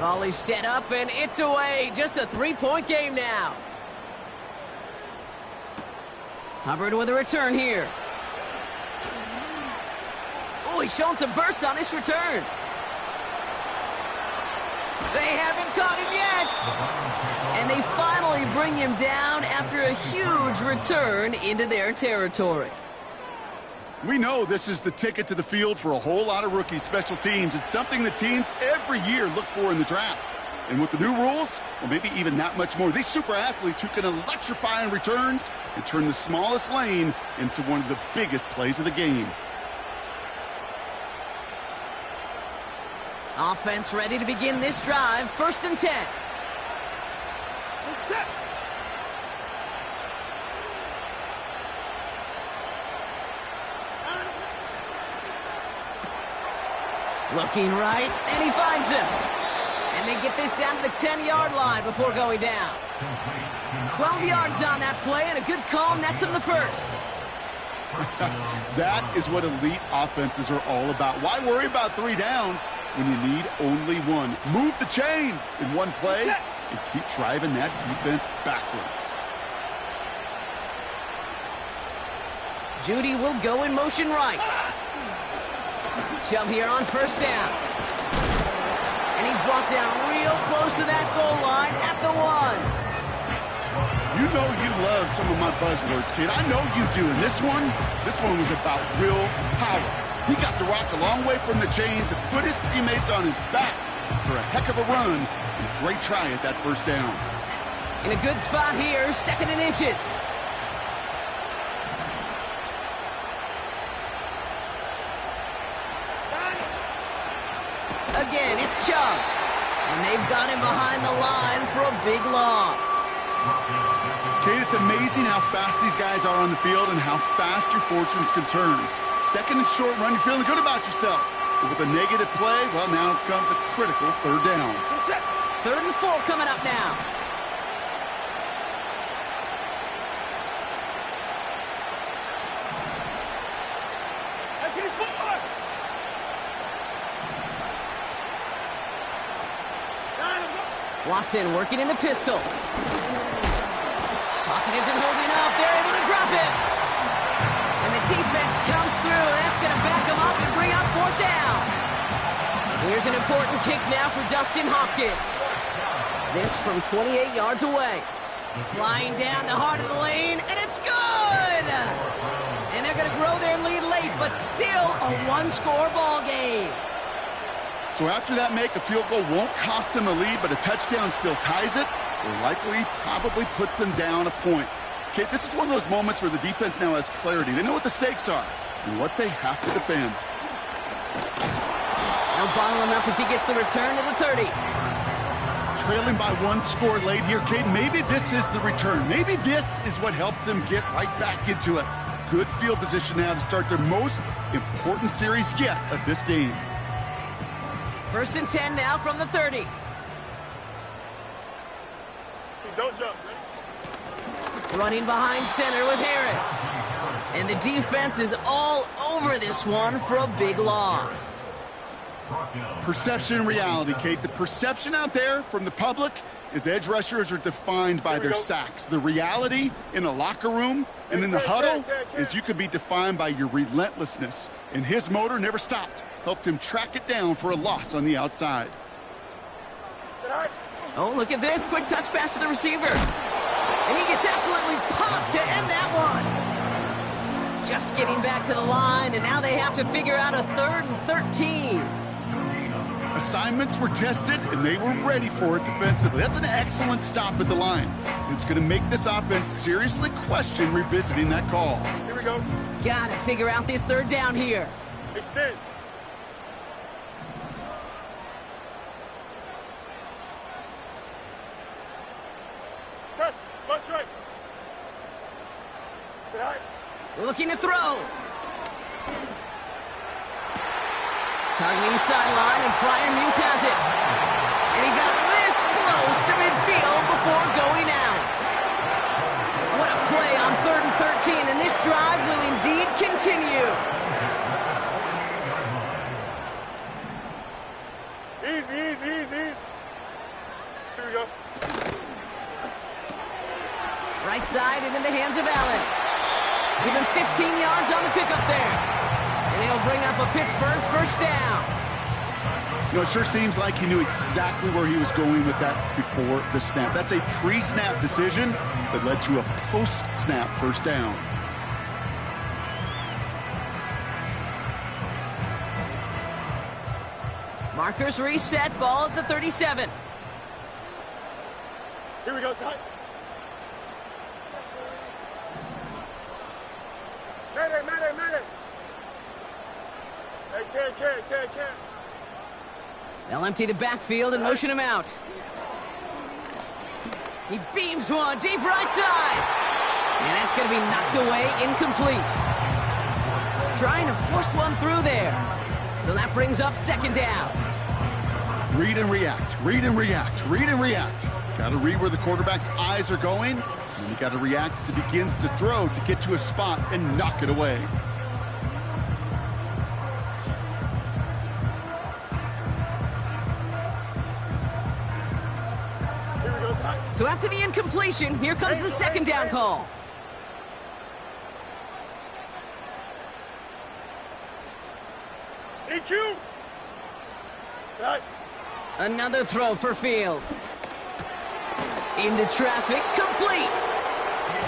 Volley set up, and it's away. Just a 3-point game now. Hubbard with a return here. Oh, he's showing some burst on this return. They haven't caught him yet. And they finally bring him down after a huge return into their territory. We know this is the ticket to the field for a whole lot of rookie special teams. It's something that teams every year look for in the draft. And with the new rules, well, maybe even that much more, these super athletes who can electrify on returns and turn the smallest lane into one of the biggest plays of the game. Offense ready to begin this drive. 1st and 10. Set. Looking right, and he finds him. And they get this down to the 10-yard line before going down. 12 yards on that play, and a good call nets him the 1st. That is what elite offenses are all about. Why worry about 3 downs when you need only 1? Move the chains in one play and keep driving that defense backwards. Judy will go in motion right. Chubb here on first down. And he's brought down real close to that goal line at the 1. You know you love some of my buzzwords, kid. I know you do. And this one was about real power. He got the rock a long way from the chains and put his teammates on his back for a heck of a run and a great try at that first down. In a good spot here, 2nd and inches. Again, it's Chubb. And they've got him behind the line for a big loss. Kate, it's amazing how fast these guys are on the field and how fast your fortunes can turn. 2nd and short run, you're feeling good about yourself. But with a negative play, well, now comes a critical 3rd down. 3rd and 4 coming up now. Watson working in the pistol. Pocket isn't holding up. They're able to drop it. And the defense comes through. That's going to back them up and bring up 4th down. Here's an important kick now for Dustin Hopkins. This from 28 yards away. Flying down the heart of the lane, and it's good! And they're going to grow their lead late, but still a 1-score ball game. So after that make, a field goal won't cost them a lead, but a touchdown still ties it, or likely probably puts them down a point. Okay, this is one of those moments where the defense now has clarity. They know what the stakes are and what they have to defend. They'll bottle him up as he gets the return to the 30. Trailing by 1 score late here, Kate. Maybe this is the return. Maybe this is what helps them get right back into it. Good field position now to start their most important series yet of this game. 1st and 10 now from the 30. Don't jump. Running behind center with Harris. And the defense is all over this one for a big loss. Perception and reality, Kate. The perception out there from the public is edge rushers are defined by their sacks. The reality in the locker room and in the huddle is you could be defined by your relentlessness. And his motor never stopped. Helped him track it down for a loss on the outside. Oh, look at this. Quick touch pass to the receiver. And he gets absolutely popped to end that one. Just getting back to the line, and now they have to figure out a 3rd and 13. Assignments were tested, and they were ready for it defensively. That's an excellent stop at the line. It's going to make this offense seriously question revisiting that call. Here we go. Got to figure out this 3rd down here. Extend. Press. Punch right. Get high. Looking to throw. Targeting the sideline, and Freiermuth has it. And he got this close to midfield before going out. What a play on 3rd and 13, and this drive will indeed continue. Easy. Here we go. Right side and in the hands of Allen. Even 15 yards on the pickup there. And he'll bring up a Pittsburgh 1st down. You know, it sure seems like he knew exactly where he was going with that before the snap. That's a pre-snap decision that led to a post-snap 1st down. Markers reset, ball at the 37. Here we go, side. Mayday. Hey, can't. They'll empty the backfield and motion him out. He beams one deep right side. And that's going to be knocked away, incomplete. Trying to force one through there. So that brings up 2nd down. Read and react. Got to read where the quarterback's eyes are going. And you got to react as he begins to throw to get to a spot and knock it away. So after the incompletion, here comes the second down call. EQ. Right. Another throw for Fields. Into traffic, complete.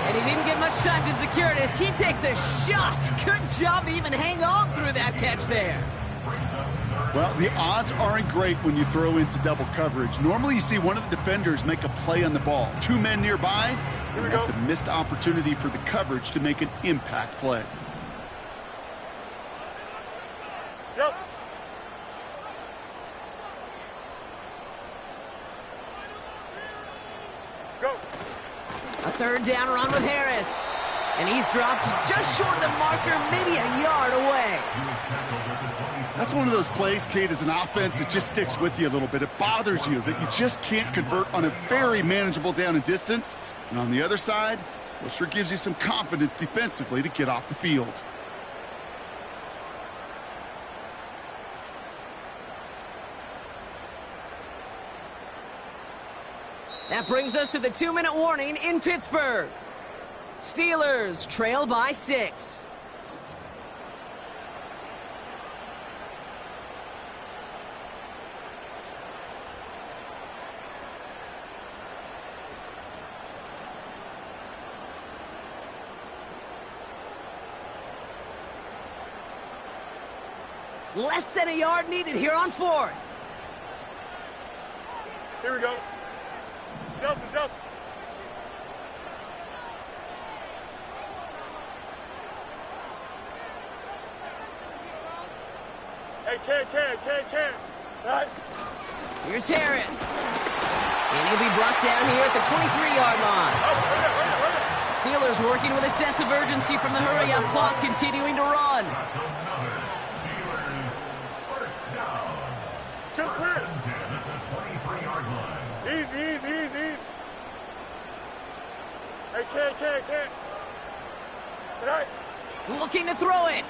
And he didn't get much time to secure it as he takes a shot. Good job to even hang on through that catch there. Well, the odds aren't great when you throw into double coverage. Normally you see one of the defenders make a play on the ball. Two men nearby, and that's a missed opportunity for the coverage to make an impact play. Yep. Go. A third down run with Harris. And he's dropped just short of the marker, maybe a yard away. That's one of those plays, Kate, as an offense, it just sticks with you a little bit. It bothers you that you just can't convert on a very manageable down and distance. And on the other side, well, sure gives you some confidence defensively to get off the field. That brings us to the 2-minute warning in Pittsburgh. Steelers trail by 6. Less than a yard needed here on 4th. Here we go. Delta. Hey, can. Right. Here's Harris. And he'll be brought down here at the 23-yard line. Hurry up. Steelers working with a sense of urgency from the hurry-up clock, continuing to run. Chips clear. Easy. Hey, can. Right. Looking to throw it.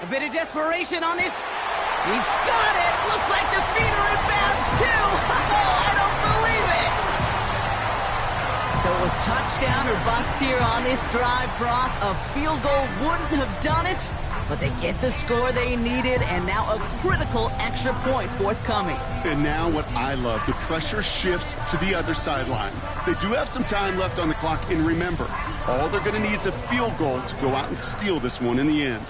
A bit of desperation on this. He's got it. Looks like the feet are in bounds, too. Oh, I don't believe it. So it was touchdown or bust here on this drive, Brock. A field goal wouldn't have done it, but they get the score they needed, and now a critical extra point forthcoming. And now what I love, the pressure shifts to the other sideline. They do have some time left on the clock, and remember, all they're going to need is a field goal to go out and steal this one in the end.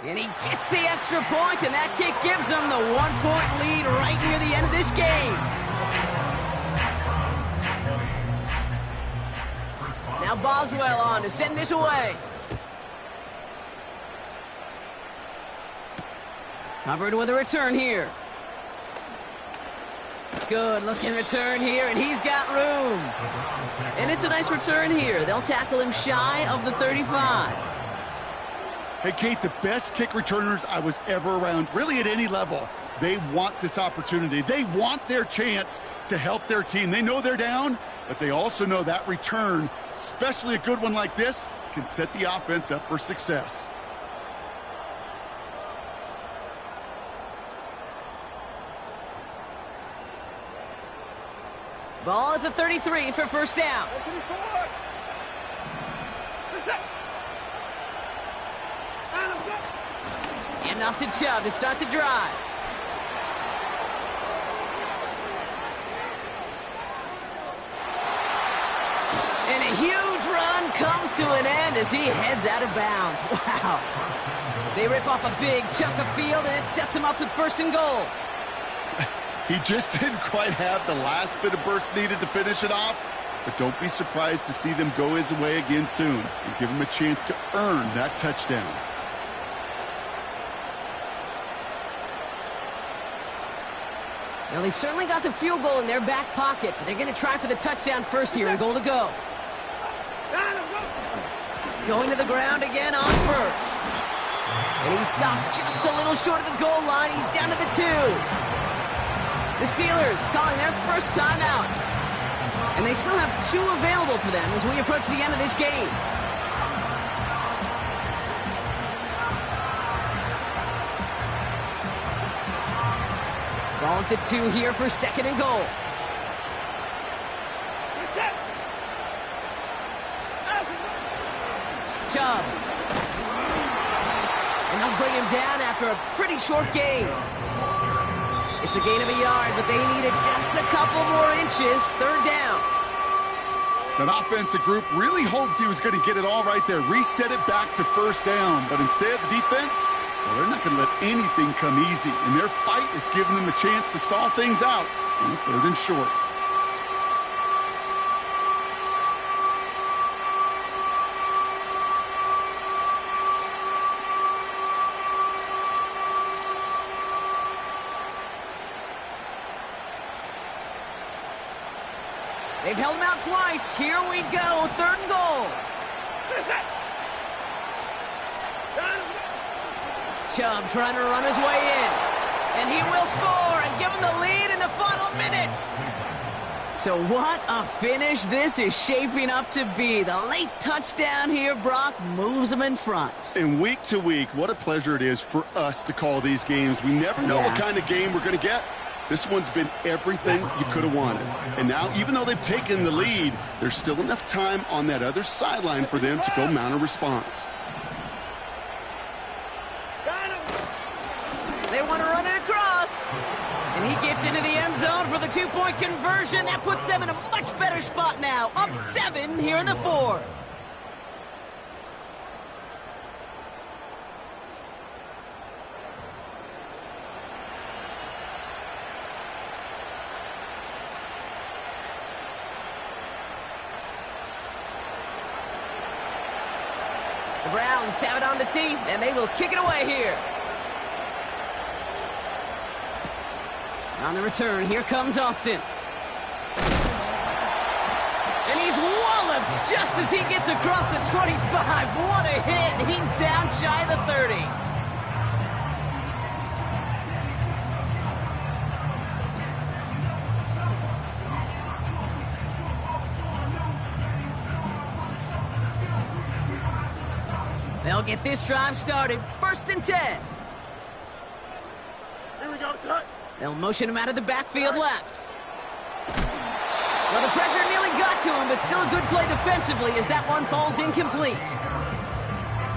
And he gets the extra point, and that kick gives them the 1-point lead right near the end of this game. Now Boswell on to send this away. Covered with a return here. Good looking return here, and he's got room. And it's a nice return here. They'll tackle him shy of the 35. Hey, Kate, the best kick returners I was ever around, really at any level, they want this opportunity. They want their chance to help their team. They know they're down, but they also know that return, especially a good one like this, can set the offense up for success. Ball at the 33 for first down. Enough to Chubb to start the drive. And a huge run comes to an end as he heads out of bounds. Wow. They rip off a big chunk of field, and it sets him up with first and goal. He just didn't quite have the last bit of burst needed to finish it off, but don't be surprised to see them go his way again soon and give him a chance to earn that touchdown. Now, they've certainly got the field goal in their back pocket, but they're going to try for the touchdown first here and goal to go. Going to the ground again on first. And he's stopped just a little short of the goal line. He's down to the 2. The Steelers calling their first timeout. And they still have 2 available for them as we approach the end of this game. Ball at the 2 here for 2nd and goal. Chubb. And they'll bring him down after a pretty short gain. It's a gain of a yard, but they needed just a couple more inches. 3rd down. That offensive group really hoped he was going to get it all right there, reset it back to 1st down. But instead, the defense, well, they're not going to let anything come easy. And their fight is giving them a chance to stall things out on 3rd and short. They've held him out twice. Here we go. 3rd and goal. Chubb trying to run his way in. And he will score and give him the lead in the final minute. So what a finish this is shaping up to be. The late touchdown here, Brock, moves them in front. And week to week, what a pleasure it is for us to call these games. We never know what kind of game we're going to get. This one's been everything you could have wanted. And now, even though they've taken the lead, there's still enough time on that other sideline for them to go mount a response. They want to run it across. And he gets into the end zone for the 2-point conversion. That puts them in a much better spot now. Up 7 here in the 4th. The Browns have it on the tee, and they will kick it away here. On the return, here comes Austin. And he's walloped just as he gets across the 25. What a hit. He's down shy of the 30. They'll get this drive started. 1st and 10. Here we go, son. They'll motion him out of the backfield left. Well, the pressure nearly got to him, but still a good play defensively as that one falls incomplete.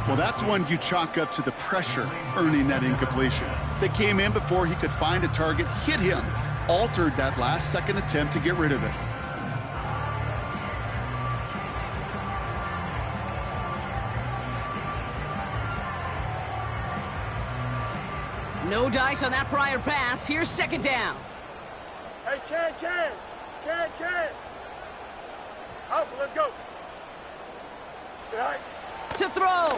Well, that's one you chalk up to the pressure earning that incompletion. They came in before he could find a target, hit him, altered that last-second attempt to get rid of it. No dice on that prior pass. Here's 2nd down. Hey, Ken. Out, let's go. Good night. To throw.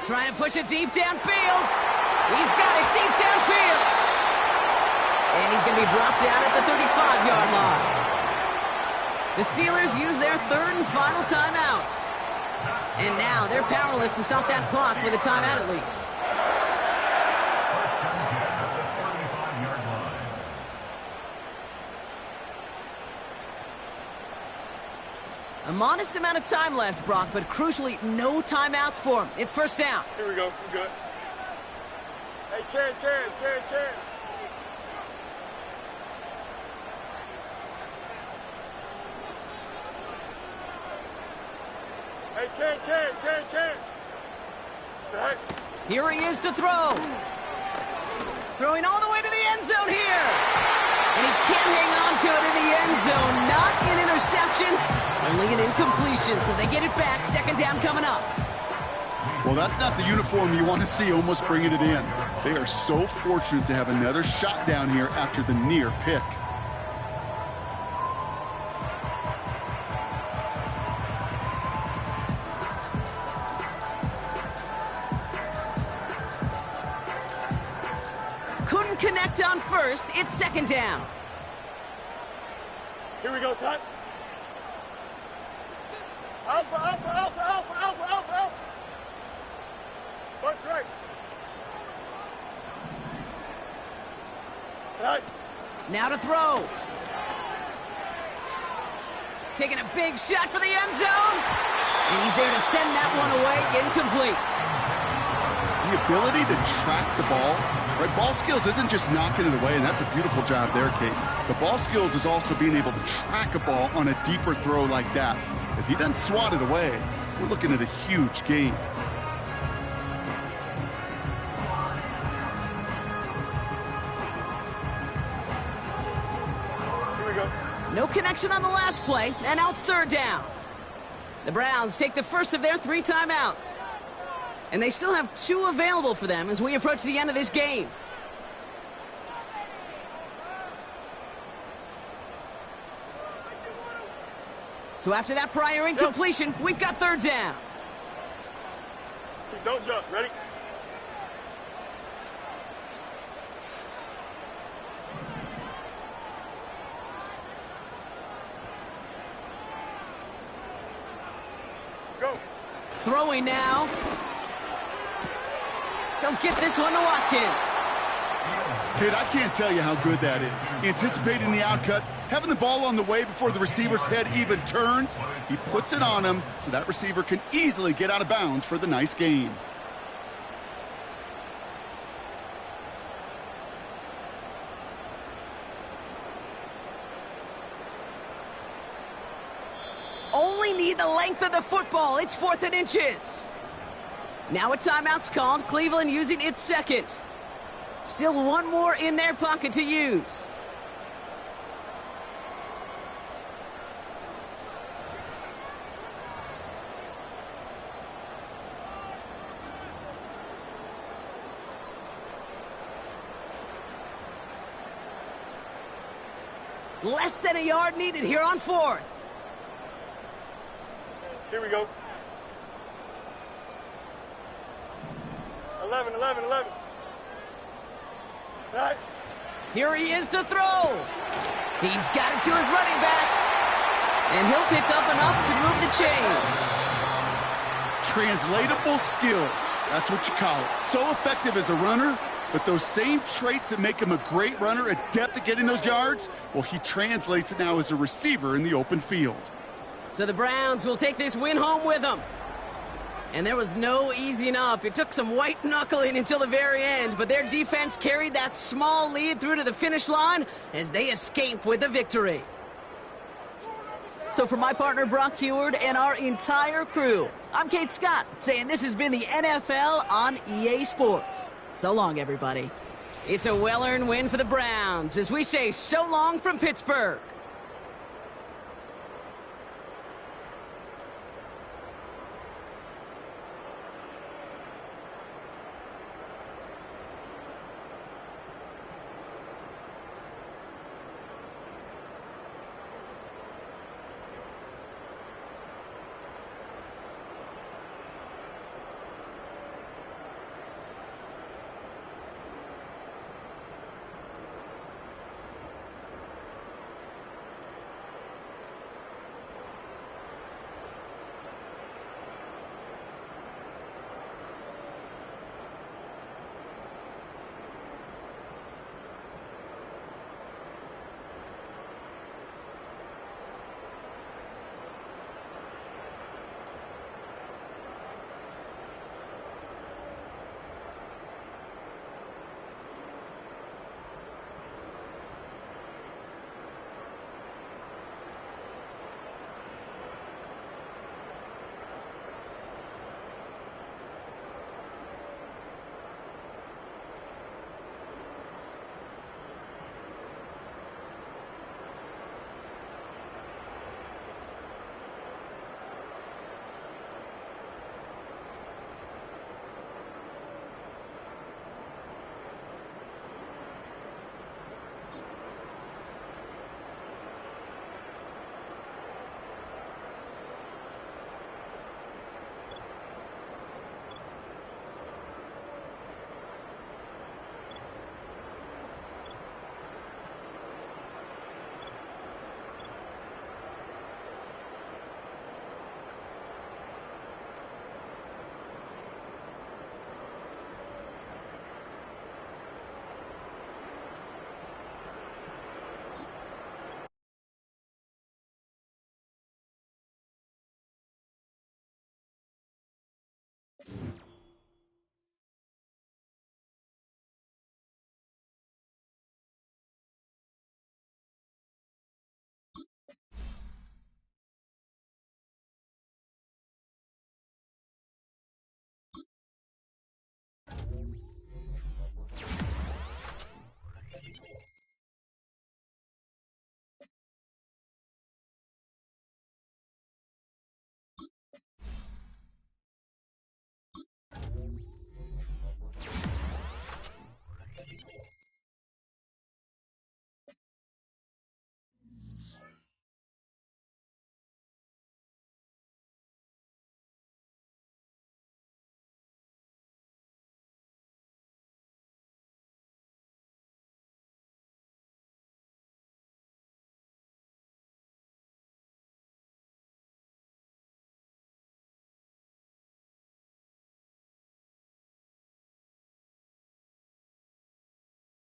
Trying to push it deep downfield. He's got it deep downfield. And he's going to be brought down at the 35-yard line. The Steelers use their 3rd and final timeout. And now they're powerless to stop that clock with a timeout at least. A modest amount of time left, Brock, but crucially, no timeouts for him. It's 1st down. Here we go. I'm good. Hey, Ken. Hey, Ken. Set. Here he is to throw. Throwing all the way to the end zone here. And he can't hang on to it in the end zone. Not an interception, only an incompletion. So they get it back. 2nd down coming up. Well, that's not the uniform you want to see almost bringing it in. They are so fortunate to have another shot down here after the near pick. Couldn't connect on 1st. It's 2nd down. Here we go, son. Alpha. Bunch right. Right. Now to throw. Taking a big shot for the end zone. And he's there to send that one away, incomplete. The ability to track the ball, right? Ball skills isn't just knocking it away, and that's a beautiful job there, Kate. The ball skills is also being able to track a ball on a deeper throw like that. If he doesn't swat it away, we're looking at a huge gain. No connection on the last play, and now it's third down. The Browns take the first of their 3 timeouts. And they still have 2 available for them as we approach the end of this game. So after that prior incompletion, we've got third down. Don't jump. Ready? Go. Throwing now. He'll get this one to Watkins. Kid, I can't tell you how good that is. Anticipating the outcut, having the ball on the way before the receiver's head even turns. He puts it on him so that receiver can easily get out of bounds for the nice gain. Only need the length of the football. It's 4th and inches. Now a timeout's called. Cleveland using its second. Still 1 more in their pocket to use. Less than a yard needed here on 4th. Here we go. 11, 11, 11. Right. Here he is to throw. He's got it to his running back. And he'll pick up enough to move the chains. Translatable skills. That's what you call it. So effective as a runner, but those same traits that make him a great runner, adept at getting those yards, well, he translates it now as a receiver in the open field. So the Browns will take this win home with them. And there was no easing up. It took some white knuckling until the very end, but their defense carried that small lead through to the finish line as they escape with the victory. So for my partner Brock Heward and our entire crew, I'm Kate Scott saying this has been the NFL on EA Sports. So long, everybody. It's a well-earned win for the Browns as we say so long from Pittsburgh.